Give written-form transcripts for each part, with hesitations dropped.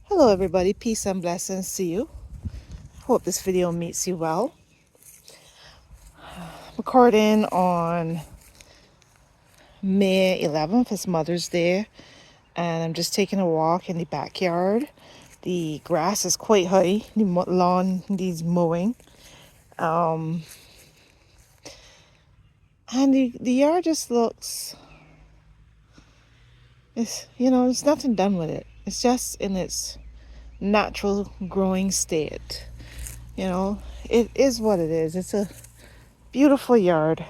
Hello everybody, peace and blessings to you. Hope this video meets you well. Recording on May 11th, it's Mother's Day, and I'm just taking a walk in the backyard. The grass is quite high, the lawn needs mowing. And the yard just looks, there's nothing done with it. It's just in its natural growing state. It is what it is. It's a beautiful yard.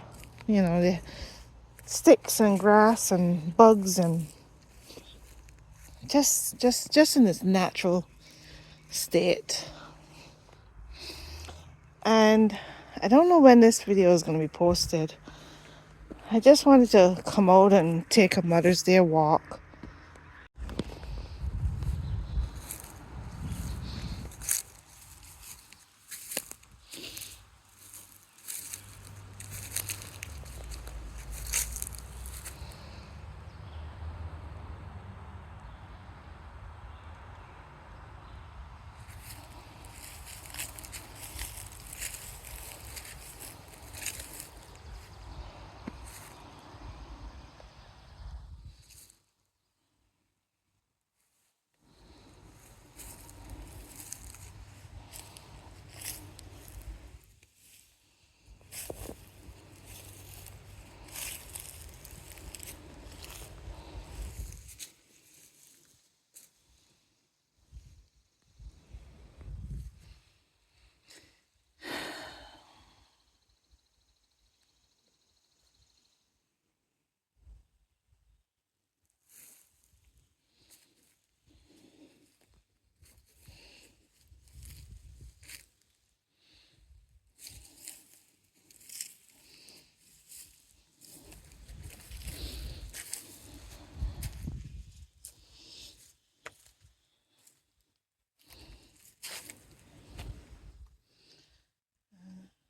The sticks and grass and bugs and just in its natural state. And I don't know when this video is going to be posted. I just wanted to come out and take a Mother's Day walk.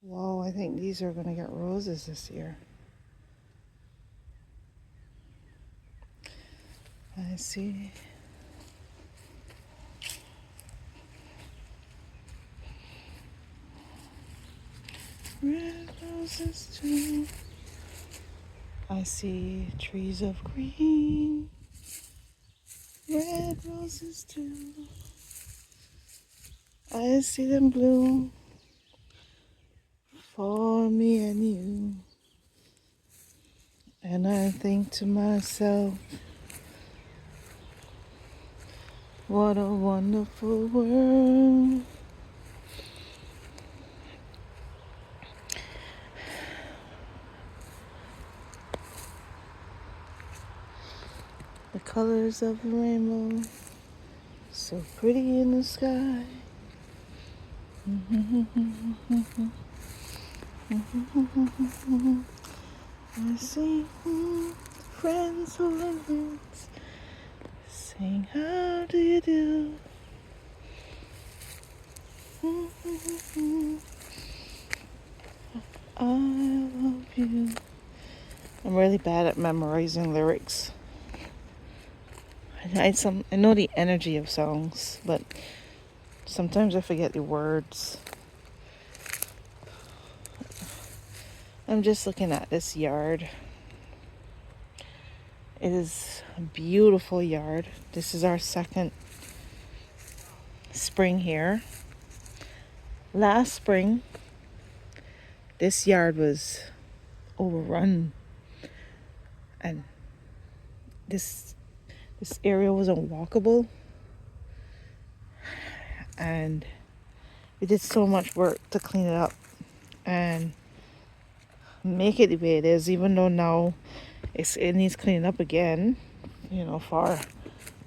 Whoa, I think these are going to get roses this year. I see. Red roses too. I see trees of green. Red roses too. I see them bloom for me and you. And I think to myself, what a wonderful world. The colors of the rainbow, so pretty in the sky. I see friends holding hands, saying, how do you do? I love you. I'm really bad at memorizing lyrics. I know the energy of songs, but sometimes I forget the words. I'm just looking at this yard. It is a beautiful yard. This is our second spring here. Last spring, this yard was overrun, and this area was unwalkable, and we did so much work to clean it up and make it the way it is, even though now it needs cleaning up again. For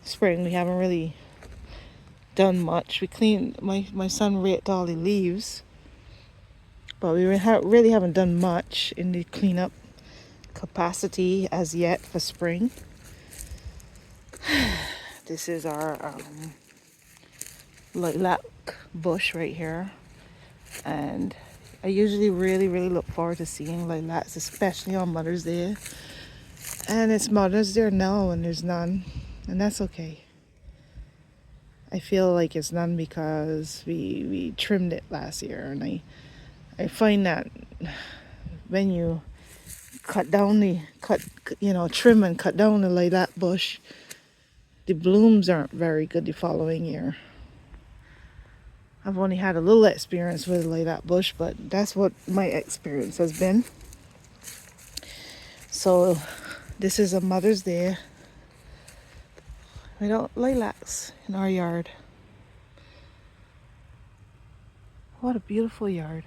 spring we haven't really done much. We cleaned, my son raked all the leaves, but we really haven't done much in the cleanup capacity as yet for spring. This is our lilac bush right here, and I usually really look forward to seeing lilacs, especially on Mother's Day. And it's Mother's Day now and there's none, and that's okay. I feel like it's none because we trimmed it last year, and I find that when you trim and cut down the lilac bush, the blooms aren't very good the following year. I've only had a little experience with lilac bush, but that's what my experience has been. So this is a Mother's Day without lilacs in our yard. What a beautiful yard.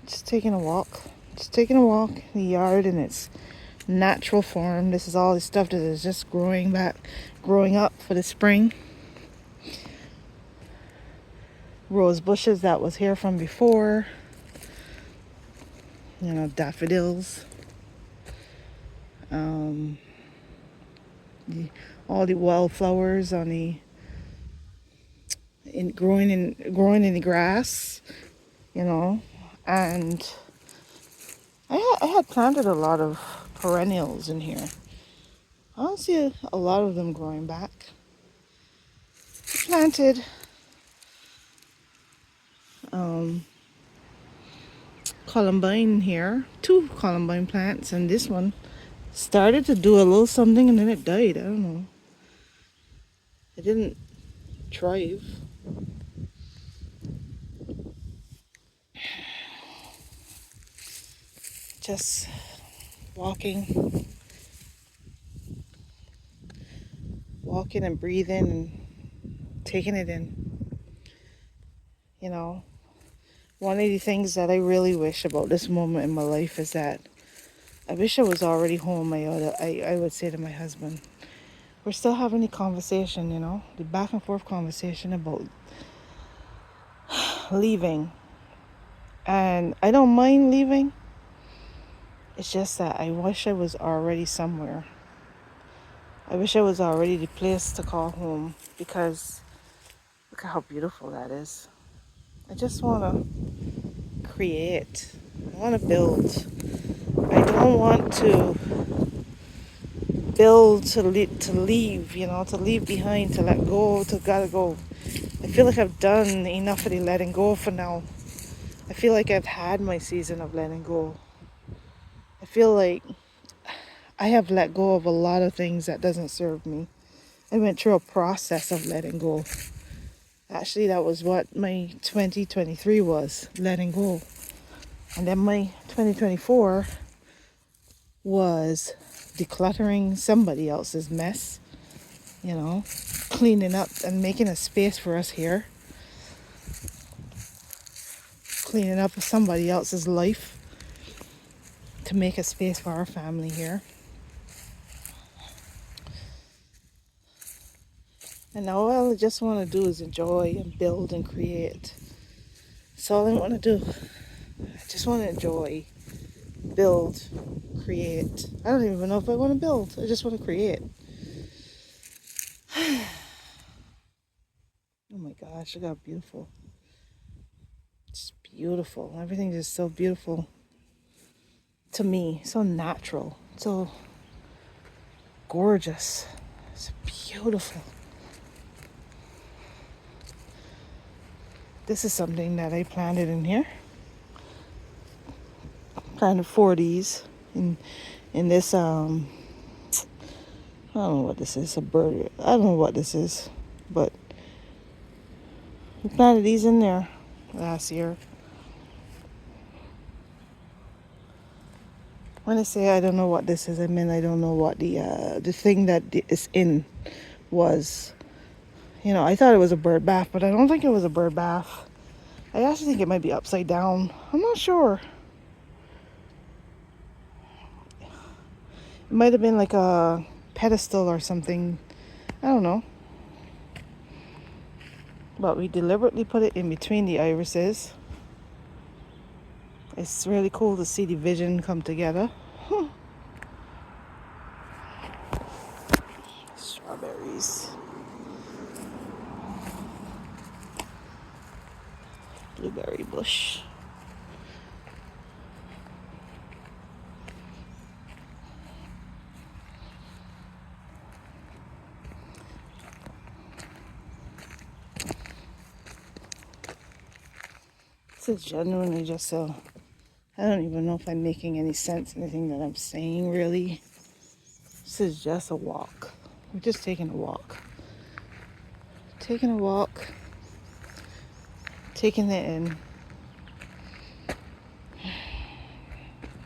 Just taking a walk. Just taking a walk in the yard in its natural form. This is all the stuff that is just growing up for the spring. Rose bushes that was here from before. Daffodils. All the wildflowers on growing in the grass, and I had planted a lot of perennials in here. I don't see a lot of them growing back. I planted columbine here, 2 columbine plants, and this one started to do a little something and then it died. I don't know. It didn't thrive. Just walking and breathing and taking it in. One of the things that I really wish about this moment in my life is that I wish I was already home. I would say to my husband, we're still having the conversation, the back and forth conversation about leaving. And I don't mind leaving. It's just that I wish I was already somewhere. I wish I was already the place to call home, because look at how beautiful that is. I just want to create. I want to build. I don't want to build to leave, to leave behind, to let go, to gotta go. I feel like I've done enough of the letting go for now. I feel like I've had my season of letting go. I feel like I have let go of a lot of things that doesn't serve me. I went through a process of letting go. Actually, that was what my 2023 was, letting go. And then my 2024 was decluttering somebody else's mess, cleaning up and making a space for us here. Cleaning up somebody else's life to make a space for our family here. And now all I just want to do is enjoy and build and create. That's all I want to do. I just want to enjoy, build, create. I don't even know if I want to build. I just want to create. Oh my gosh, look how beautiful. It's beautiful. Everything is so beautiful to me. So natural. So gorgeous. It's beautiful. This is something that I planted in here. Planted 4 of these in this I don't know what this is, a bird. I don't know what this is, but we planted these in there last year. When I say I don't know what this is, I mean I don't know what the thing that is in was. I thought it was a bird bath, but I don't think it was a bird bath. I actually think it might be upside down. I'm not sure. It might have been like a pedestal or something. I don't know. But we deliberately put it in between the irises. It's really cool to see the vision come together. Strawberries. Blueberry bush. This is genuinely just a, I don't even know if I'm making any sense, anything that I'm saying really. This is just a walk. We're just taking a walk. Taking a walk, taking it in,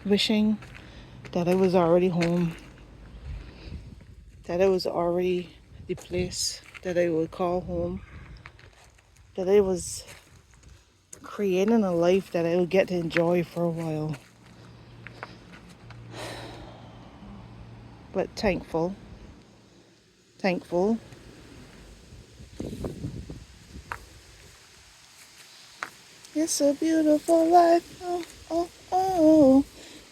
wishing that I was already home, that I was already the place that I would call home, that I was creating a life that I would get to enjoy for a while. But thankful. It's a beautiful life. Oh, oh, oh.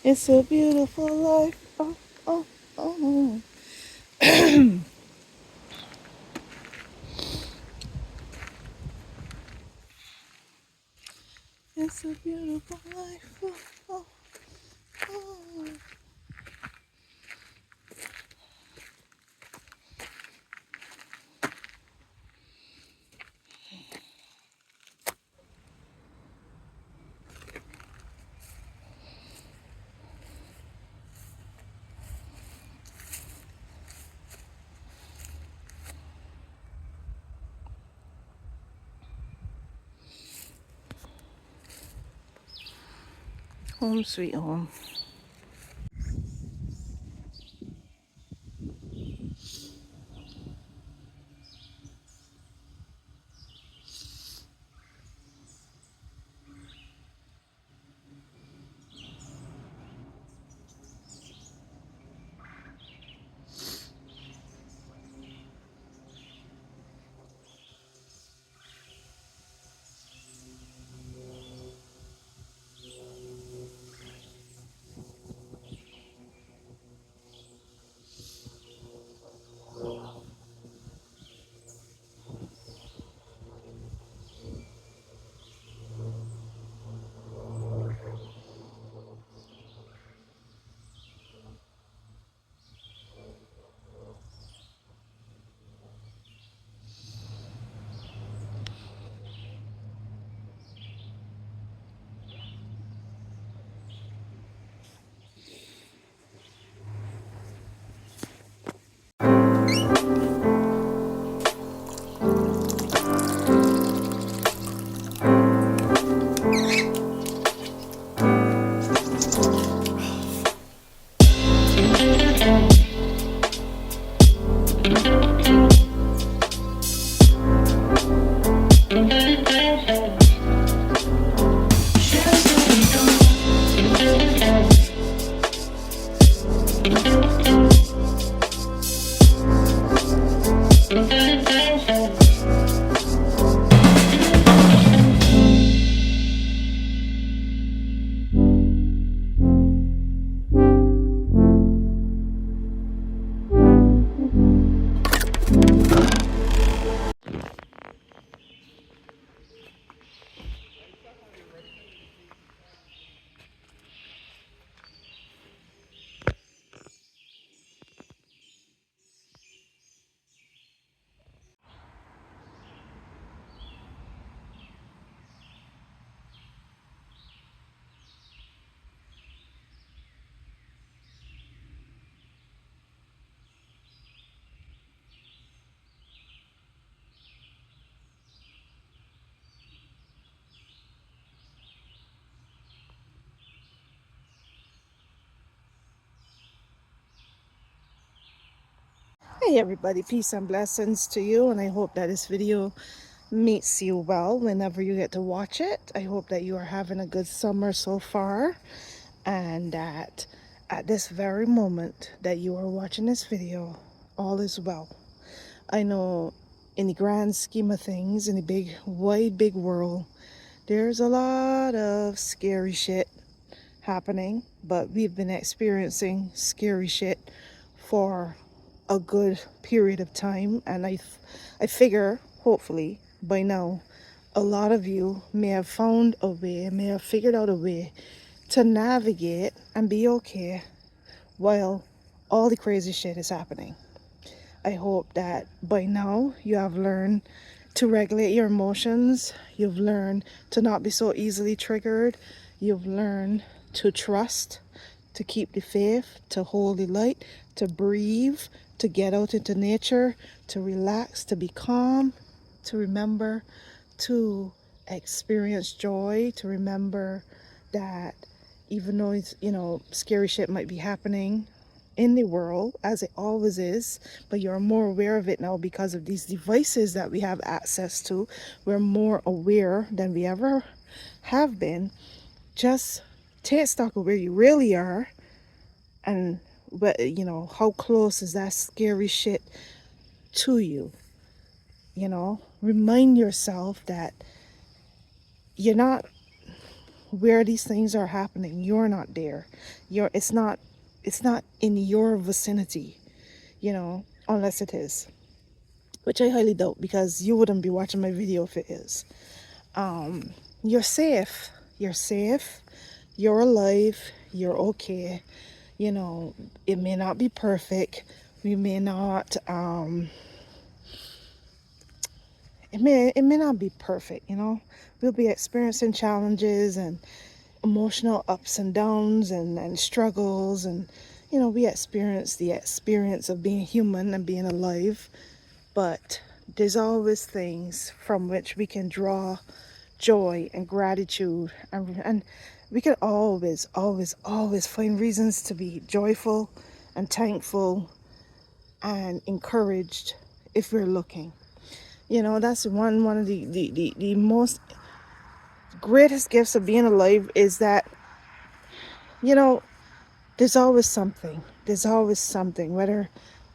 It's a beautiful life. Oh, oh, oh. It's a beautiful life. Oh, oh, oh. Home sweet home. Hey everybody, peace and blessings to you, and I hope that this video meets you well whenever you get to watch it. I hope that you are having a good summer so far, and that at this very moment that you are watching this video, all is well. I know in the grand scheme of things, in the big wide big world, there's a lot of scary shit happening, but we've been experiencing scary shit for a good period of time, and I figure hopefully by now a lot of you may have found a way, may have figured out a way to navigate and be okay while all the crazy shit is happening. I hope that by now you have learned to regulate your emotions. You've learned to not be so easily triggered. You've learned to trust, to keep the faith, to hold the light, to breathe, to get out into nature, to relax, to be calm, to remember to experience joy, to remember that even though it's, you know, scary shit might be happening in the world, as it always is, but you're more aware of it now because of these devices that we have access to. We're more aware than we ever have been. Just take stock of where you really are, and but you know, how close is that scary shit to you. You know, remind yourself that you're not where these things are happening. You're not there. It's not in your vicinity, you know, unless it is, which I highly doubt, because you wouldn't be watching my video if it is. You're safe. You're safe. You're alive. You're okay. You know, it may not be perfect. We may not it may not be perfect, you know. We'll be experiencing challenges and emotional ups and downs and struggles, and you know, we experience the experience of being human and being alive. But there's always things from which we can draw joy and gratitude, and we can always find reasons to be joyful and thankful and encouraged if we're looking. You know, that's one of the most greatest gifts of being alive, is that, you know, there's always something. There's always something, whether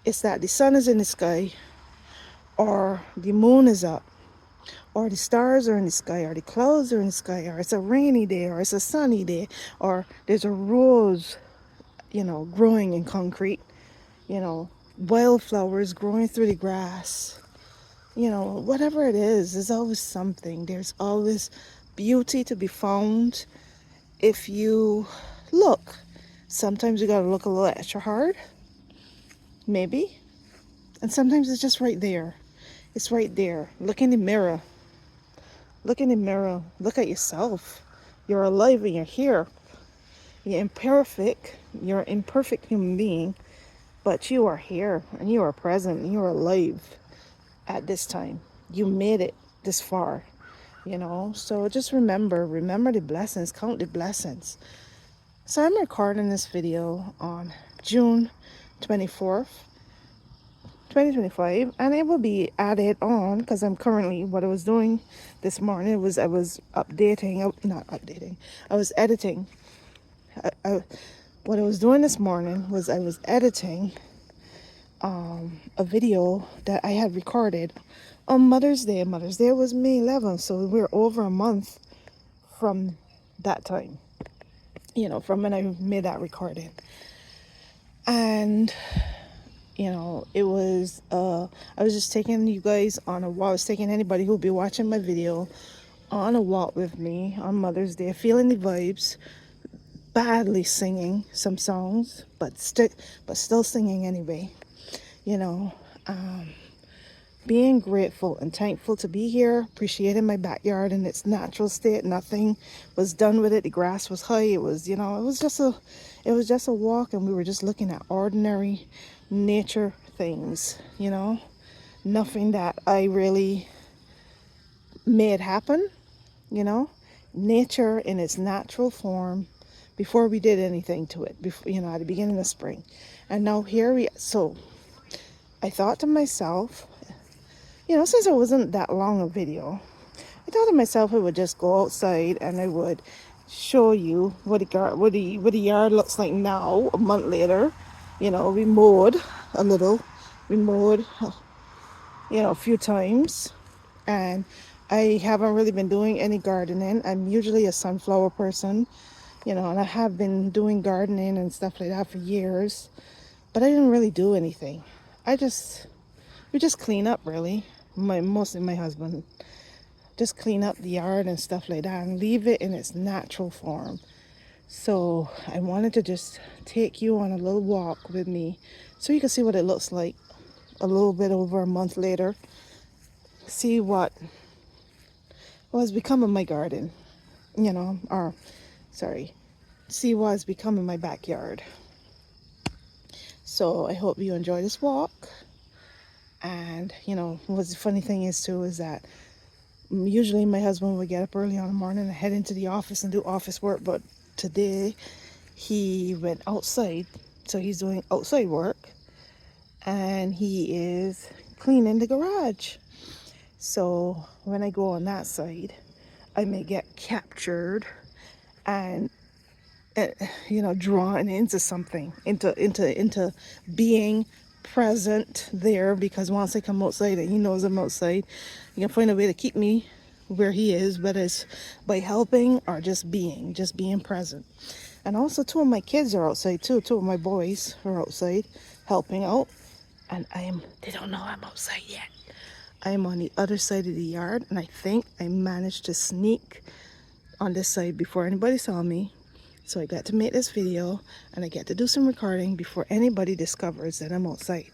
it's that the sun is in the sky, or the moon is up, or the stars are in the sky, or the clouds are in the sky, or it's a rainy day, or it's a sunny day, or there's a rose, you know, growing in concrete, you know, wildflowers growing through the grass. You know, whatever it is, there's always something. There's always beauty to be found if you look. Sometimes you gotta look a little extra hard, maybe. And sometimes it's just right there. It's right there. Look in the mirror. Look in the mirror. Look at yourself. You're alive and you're here. You're imperfect. You're an imperfect human being, but you are here and you are present and you're alive at this time. You made it this far, you know. So just remember the blessings, count the blessings. So I'm recording this video on June 24th, 2025, and it will be added on, because I'm currently, what I was doing this morning was I was not updating, I was editing. What I was doing this morning was I was editing a video that I had recorded on Mother's Day. Mother's Day was May 11th, so we're over a month from that time, you know, from when I made that recording. And you know, it was I was just taking you guys on a walk. I was taking anybody who'll be watching my video on a walk with me on Mother's Day, feeling the vibes, badly singing some songs, but still singing anyway, you know. Being grateful and thankful to be here, appreciating my backyard in its natural state. Nothing was done with it. The grass was high. It was, you know, it was just a walk, and we were just looking at ordinary nature things, you know. Nothing that I really made happen, you know. Nature in its natural form before we did anything to it, before, you know, at the beginning of spring. And now here so I thought to myself, you know, since it wasn't that long a video, I thought to myself I would just go outside and I would show you what the yard looks like now, a month later. You know, we mowed a little. We mowed, you know, a few times. And I haven't really been doing any gardening. I'm usually a sunflower person, you know, and I have been doing gardening and stuff like that for years. But I didn't really do anything. We just clean up, really. Mostly my husband. Just clean up the yard and stuff like that and leave it in its natural form. So I wanted to just take you on a little walk with me so you can see what it looks like a little bit over a month later. see what was become of my garden, or sorry, see what has become of my backyard. So I hope you enjoy this walk. And what's the funny thing is too is that usually my husband would get up early in the morning and head into the office and do office work, but today he went outside, so he's doing outside work, and he is cleaning the garage. So when I go on that side, I may get captured and drawn into something, into being present there, because once I come outside and he knows I'm outside, he can find a way to keep me where he is, whether it's by helping or just being present. And also, two of my kids are outside too. Two of my boys are outside helping out, and they don't know I'm outside yet. I am on the other side of the yard, and I think I managed to sneak on this side before anybody saw me. So I got to make this video, and I get to do some recording before anybody discovers that I'm outside.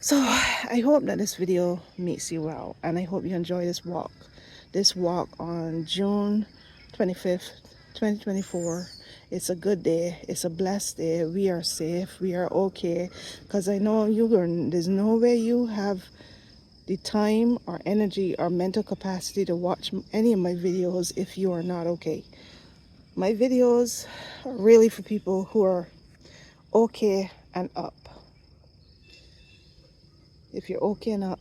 So I hope that this video meets you well, and I hope you enjoy this walk. This walk on June 25th, 2024. It's a good day. It's a blessed day. We are safe. We are okay. Because I know there's no way you have the time or energy or mental capacity to watch any of my videos if you are not okay. My videos are really for people who are okay and up. If you're okay and up,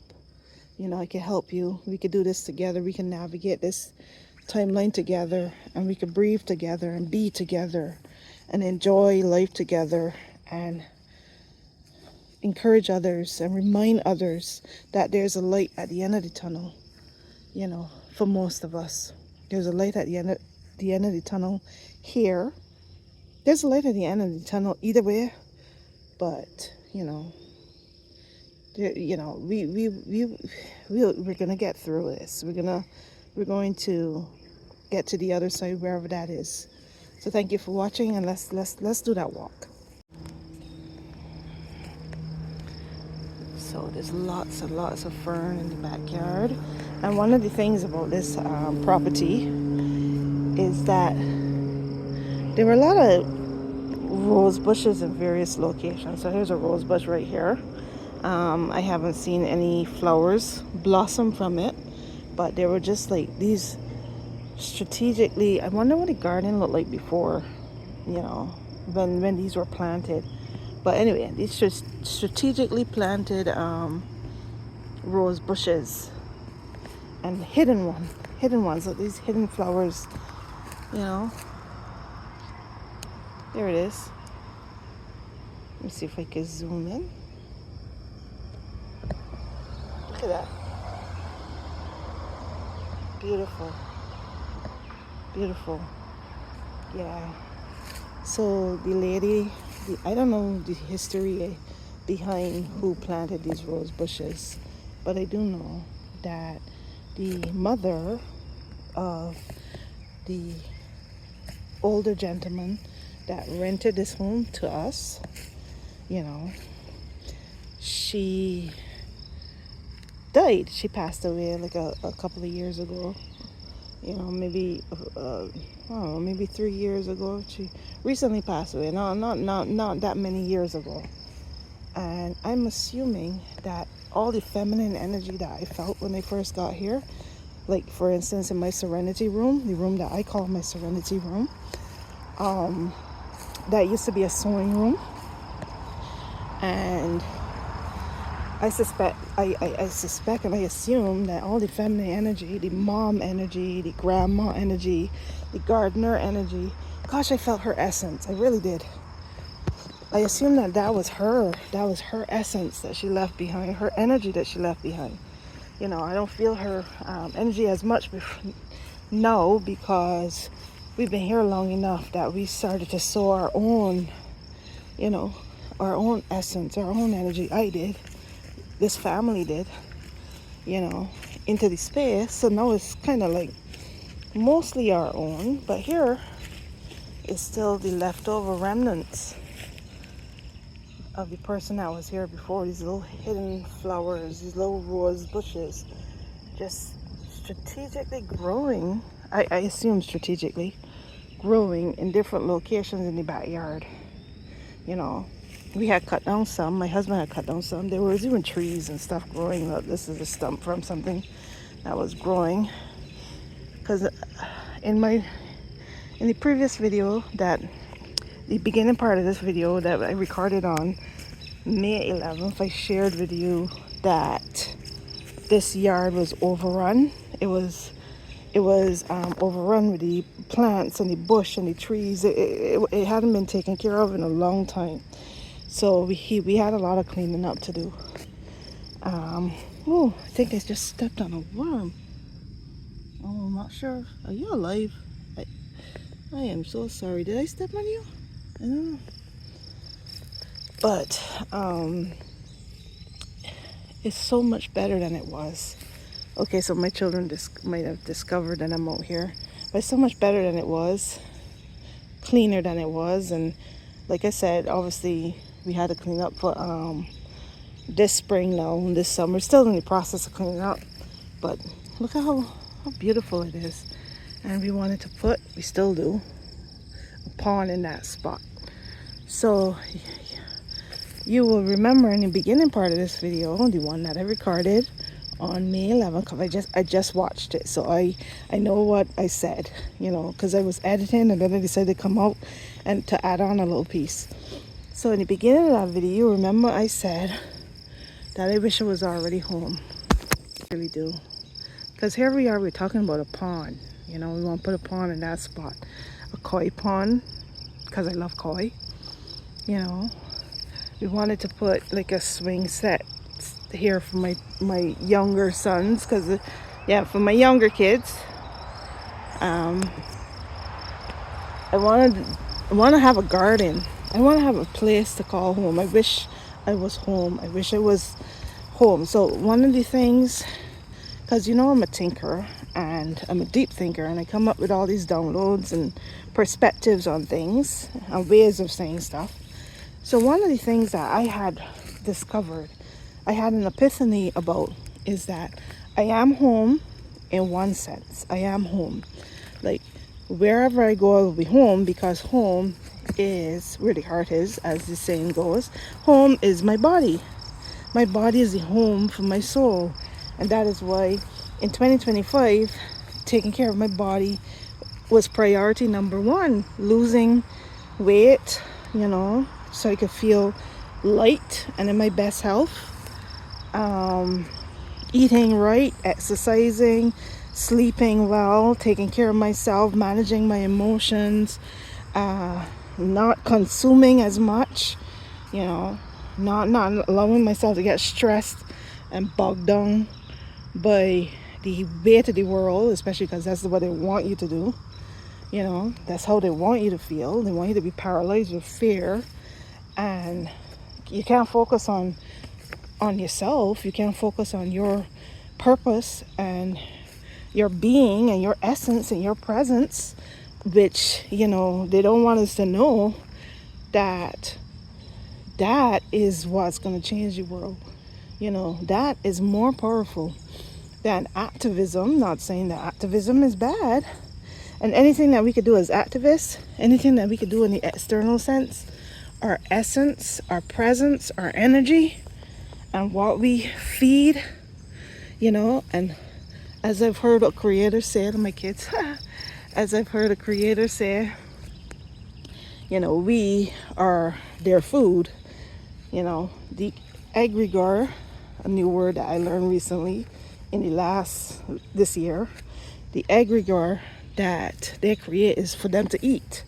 I can help you. We could do this together. We can navigate this timeline together, and we could breathe together and be together and enjoy life together and encourage others and remind others that there's a light at the end of the tunnel. For most of us, there's a light at the end of the tunnel here. There's a light at the end of the tunnel either way, but we're gonna get through this. We're going to get to the other side, wherever that is. So thank you for watching, and let's do that walk. So there's lots and lots of fern in the backyard, and one of the things about this property is that there were a lot of rose bushes in various locations. So here's a rose bush right here. I haven't seen any flowers blossom from it, but there were just like these strategically, I wonder what the garden looked like before, when these were planted. But anyway, these just strategically planted rose bushes, and hidden ones, so these hidden flowers, there it is. Let me see if I can zoom in. Look at that. Beautiful. Yeah. So the lady, I don't know the history behind who planted these rose bushes, but I do know that the mother of the older gentleman that rented this home to us, she died. She passed away like a couple of years ago. Maybe I don't know, maybe 3 years ago. She recently passed away. Not that many years ago. And I'm assuming that all the feminine energy that I felt when I first got here, like for instance in my serenity room, the room that I call my serenity room, that used to be a sewing room, and I suspect and I assume that all the feminine energy, the mom energy, the grandma energy, the gardener energy, gosh, I felt her essence. I really did. I assume that was her essence that she left behind, her energy that she left behind. I don't feel her energy as much now, because we've been here long enough that we started to sow our own, our own essence, our own energy. I did. This family did, into the space. So now it's kind of like mostly our own, but here is still the leftover remnants of the person that was here before. These little hidden flowers, these little rose bushes just strategically growing. I assume strategically growing in different locations in the backyard. You know, we had cut down some. My husband had cut down some. There was even trees and stuff growing up. This is a stump from something that was growing. Because in the previous video, that the beginning part of this video that I recorded on May 11th, I shared with you that this yard was overrun. It was overrun with the plants and the bush and the trees. It hadn't been taken care of in a long time. So we had a lot of cleaning up to do. Oh, I think I just stepped on a worm. Oh, I'm not sure. Are you alive? I am so sorry. Did I step on you? I don't know. But it's so much better than it was. Okay, so my children might have discovered that I'm out here. But it's so much better than it was. Cleaner than it was. And like I said, obviously we had to clean up for this spring now, this summer. Still in the process of cleaning up. But look at how beautiful it is. And we wanted to we still do, a pond in that spot. So you will remember in the beginning part of this video, the one that I recorded on May 11th, because I just watched it, so I know what I said, you know, because I was editing and then I decided to come out and to add on a little piece. So in the beginning of that video, you remember I said that I wish I was already home. I really do. Because here we are, we're talking about a pond. You know, we want to put a pond in that spot. A koi pond, because I love koi. You know, we wanted to put like a swing set here for my younger sons, because yeah, for my younger kids. I want to have a garden. I want to have a place to call home. I wish I was home. I wish I was home. So one of the things, because you know I'm a tinker and I'm a deep thinker, and I come up with all these downloads and perspectives on things and ways of saying stuff. So one of the things that I had discovered, I had an epiphany about, is that I am home in one sense. I am home. Like wherever I go, I will be home, because home is where the heart is, as the saying goes. Home is my body. My body is the home for my soul. And that is why in 2025, taking care of my body was priority number one. Losing weight, you know, so I could feel light and in my best health. Eating right, exercising, sleeping well, taking care of myself, managing my emotions, not consuming as much, you know, not allowing myself to get stressed and bogged down by the weight of the world, especially because that's what they want you to do. You know, that's how they want you to feel. They want you to be paralyzed with fear, and you can't focus on yourself. You can't focus on your purpose and your being and your essence and your presence, which, you know, they don't want us to know that is what's going to change the world. You know, that is more powerful than activism. Not saying that activism is bad, and anything that we could do as activists, anything that we could do in the external sense, our essence, our presence, our energy, and what we feed, you know. And as I've heard a creator say to my kids, as I've heard a creator say, you know, we are their food. You know, the egregore, a new word that I learned recently in this year, the egregore that they create is for them to eat.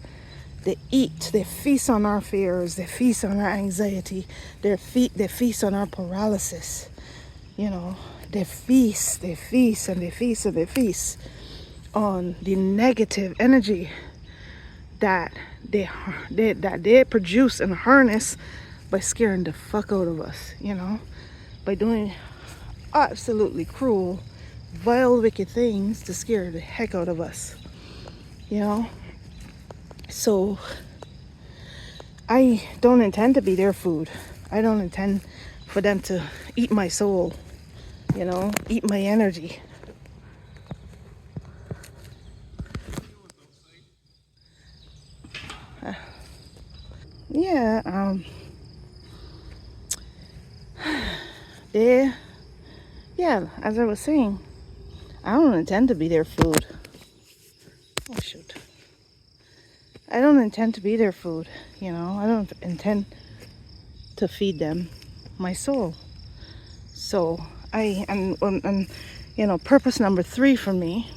They eat, they feast on our fears, they feast on our anxiety, they feast on our paralysis. You know, they feast on the negative energy that they produce and harness by scaring the fuck out of us, you know, by doing absolutely cruel, vile, wicked things to scare the heck out of us, you know. So I don't intend to be their food. I don't intend for them to eat my soul, you know, eat my energy. yeah, they, yeah, as I was saying, I don't intend to be their food. Oh shoot. I don't intend to be their food, you know. I don't intend to feed them my soul. So and you know, purpose number 3 for me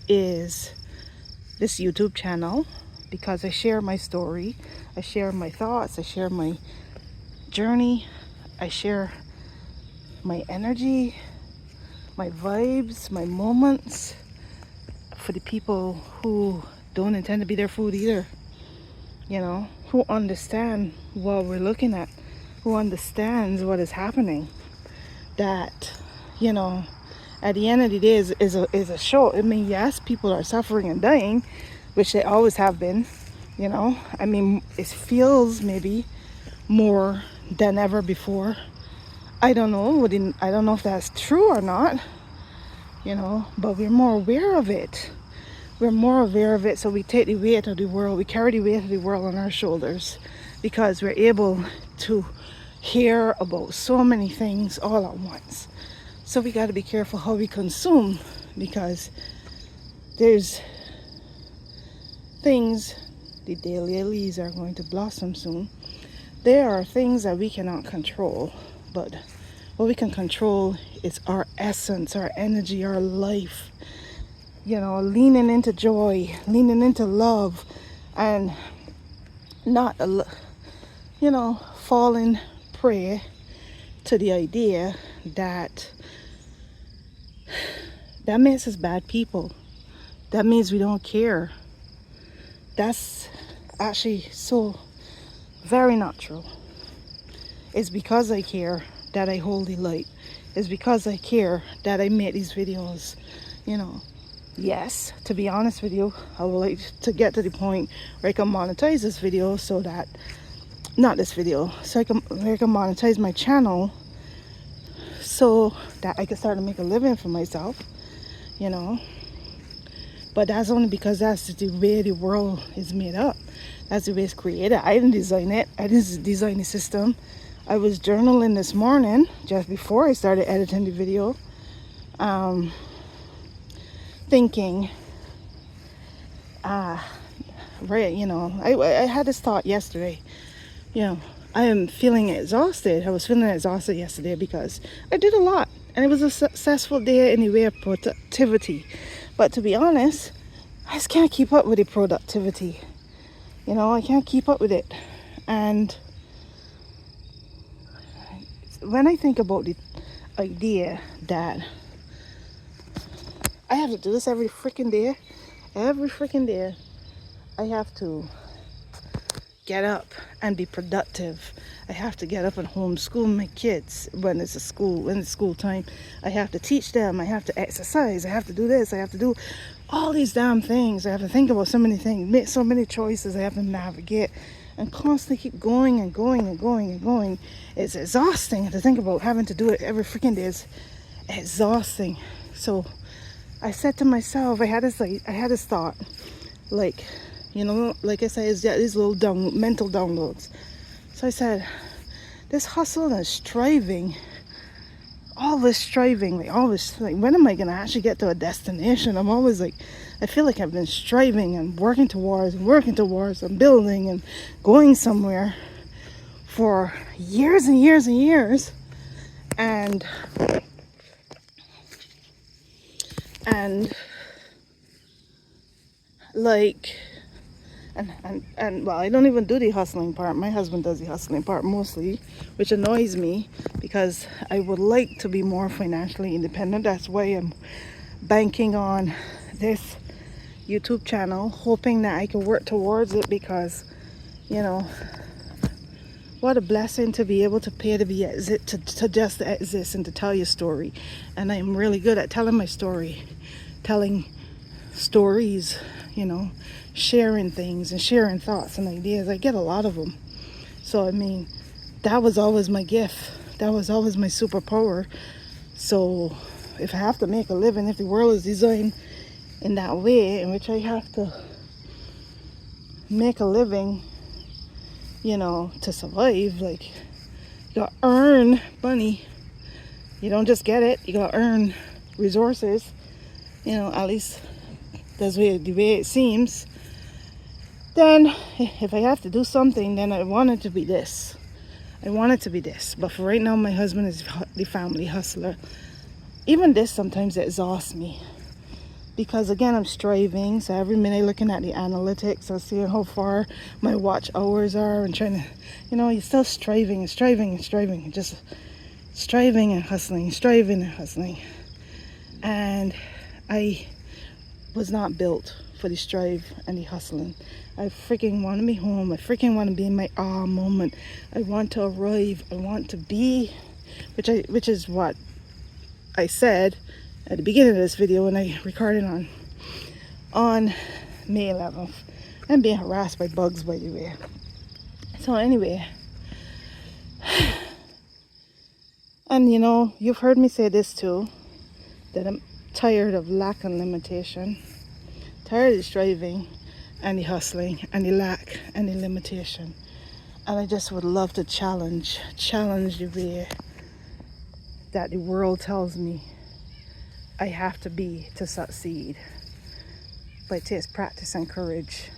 is this YouTube channel, because I share my story, I share my thoughts, I share my journey, I share my energy, my vibes, my moments for the people who don't intend to be their food either, you know, who understand what we're looking at, who understands what is happening. That, you know, at the end of the day is a show. I mean, yes, people are suffering and dying, which they always have been, you know. I mean, it feels maybe more than ever before. I don't know. I don't know if that's true or not, you know, but we're more aware of it. We're more aware of it, so we take the weight of the world, we carry the weight of the world on our shoulders, because we're able to hear about so many things all at once. So we got to be careful how we consume, because there's things, the daylilies are going to blossom soon. There are things that we cannot control, but what we can control is our essence, our energy, our life. You know, leaning into joy, leaning into love, and not, you know, falling prey to the idea that makes us bad people. That means we don't care. That's actually so very not true. It's because I care that I hold the light. It's because I care that I make these videos, you know. Yes, to be honest with you, I would like to get to the point where I can monetize this video, so that, not this video, so I can monetize my channel, so that I can start to make a living for myself, you know. But that's only because that's the way the world is made up. That's the way it's created. I didn't design it. I didn't design the system. I was journaling this morning, just before I started editing the video, thinking, right, you know, I had this thought yesterday, you know, I am feeling exhausted. I was feeling exhausted yesterday because I did a lot, and it was a successful day in the way of productivity. But to be honest, I just can't keep up with the productivity. You know, I can't keep up with it. And when I think about the idea that I have to do this every freaking day, I have to get up and be productive. I have to get up and homeschool my kids when it's school time. I have to teach them. I have to exercise. I have to do this. I have to do all these damn things. I have to think about so many things, make so many choices. I have to navigate and constantly keep going and going and going and going. It's exhausting to think about having to do it every freaking day. It's exhausting. So I said to myself, I had this thought, like, you know, like I said, it's these little mental downloads. So I said, this hustle and striving, all this striving, like, when am I gonna actually get to a destination? I'm always like, I feel like I've been striving and working towards and building and going somewhere for years and years and years, and like, and well, I don't even do the hustling part. My husband does the hustling part mostly, which annoys me, because I would like to be more financially independent. That's why I'm banking on this YouTube channel, hoping that I can work towards it, because, you know, what a blessing to be able to pay to be to just exist and to tell your story. And I'm really good at telling my story, telling stories, you know, sharing things and sharing thoughts and ideas. I get a lot of them. So I mean, that was always my gift. That was always my superpower. So if I have to make a living, if the world is designed in that way, in which I have to make a living, you know, to survive. Like, you gotta earn money. You don't just get it. You gotta earn resources. You know, at least that's the way it seems. Then, if I have to do something, then I want it to be this. I want it to be this. But for right now, my husband is the family hustler. Even this sometimes exhausts me. Because again, I'm striving. So every minute looking at the analytics, I'm seeing how far my watch hours are and trying to, you know, you're still striving and striving and striving. Just striving and hustling, striving and hustling. And I was not built for the strive and the hustling. I freaking want to be home. I freaking want to be in my awe moment. I want to arrive. I want to be, which is what I said at the beginning of this video when I recorded on May 11th. I'm being harassed by bugs, by the way. So anyway, and you know, you've heard me say this too, that I'm tired of lack and limitation, tired of striving and the hustling and the lack and the limitation. And I just would love to challenge the way that the world tells me I have to be to succeed. But it takes practice and courage.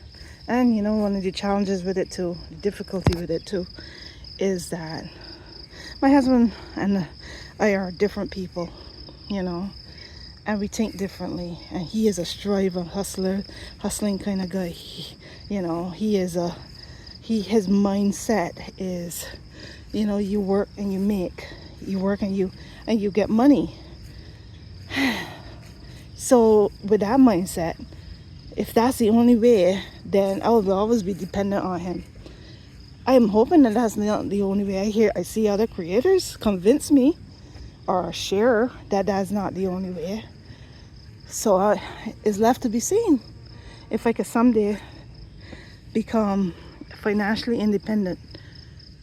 And you know, one of the challenges with it too, the difficulty with it too, is that my husband and I are different people, you know, and we think differently. And he is a striver, hustling kind of guy. You know, his mindset is, you know, you work and you make, you work and you get money. So with that mindset, if that's the only way, then I will always be dependent on him. I am hoping that that's not the only way. I see other creators convince me or share that that's not the only way. So it's left to be seen if I could someday become financially independent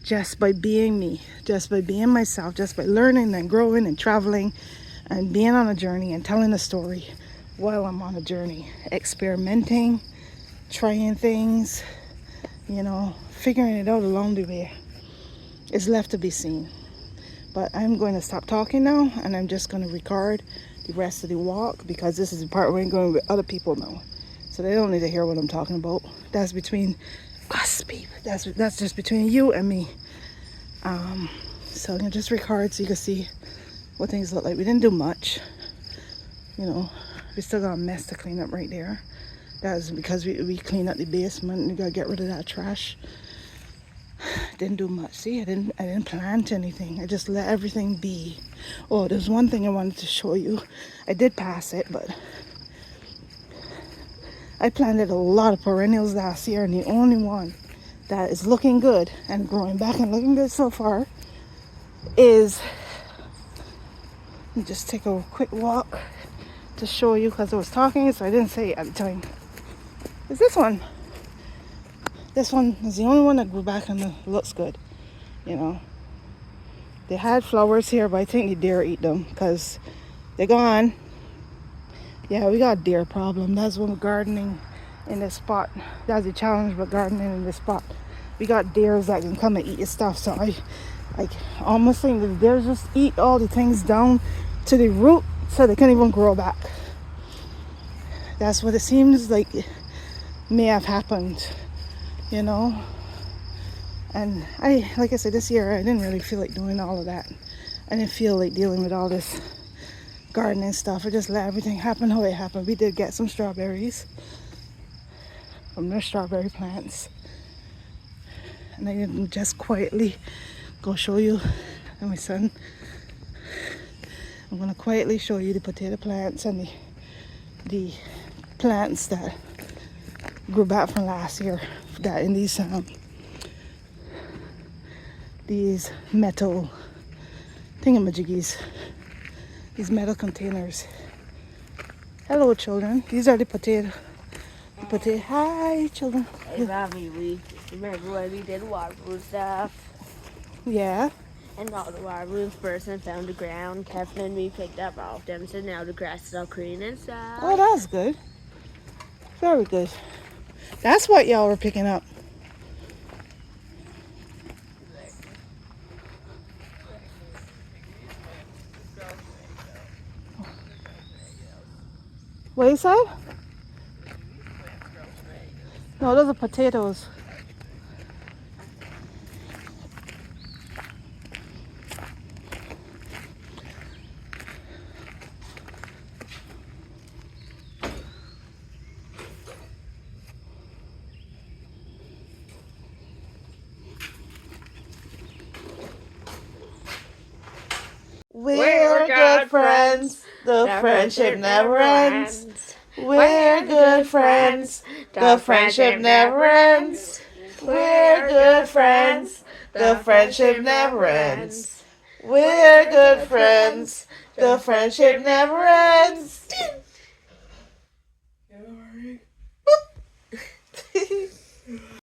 just by being me, just by being myself, just by learning and growing and traveling and being on a journey and telling a story while I'm on a journey, experimenting, trying things, you know, figuring it out along the way. It's left to be seen. But I'm going to stop talking now, and I'm just going to record the rest of the walk, because this is the part where I'm going with other people now, so they don't need to hear what I'm talking about. That's between us, people. That's just between you and me. So I'm gonna just record so you can see what things look like. We didn't do much, you know. We still got a mess to clean up right there. That is because we cleaned up the basement and we gotta get rid of that trash. Didn't do much. See, I didn't plant anything. I just let everything be. Oh, there's one thing I wanted to show you. I did pass it, but I planted a lot of perennials last year, and the only one that is looking good and growing back and looking good so far is, let me just take a quick walk to show you, because I was talking so I didn't say it at the time. Is this one. This one is the only one that grew back and looks good, you know. They had flowers here, but I think the deer eat them because they're gone. Yeah, we got a deer problem. That's when we're gardening in this spot. That's the challenge with gardening in this spot. We got deers that can come and eat your stuff. So I almost think the deers just eat all the things down to the root so they can't even grow back. That's what it seems like may have happened, you know. And like I said, this year I didn't really feel like doing all of that. I didn't feel like dealing with all this gardening stuff. I just let everything happen how it happened. We did get some strawberries from their strawberry plants, and I didn't just quietly go show you and my son. I'm gonna quietly show you the potato plants and the plants that grew back from last year, that in these metal thingamajiggies, these metal containers. Hello, children. These are the potato. Hi, children. Hey, Mommy, we remember when we did waterproof stuff? Yeah. And all the waterproofs burst and found the ground. Kevin and me picked up all of them, so now the grass is all green and stuff. Oh, that's good. Very good. That's what y'all were picking up. What you said? No, those are potatoes. We're good friends. The friendship never ends. We're good friends. The friendship never ends. We're good friends. The friendship never ends. We're good friends. The friendship never ends.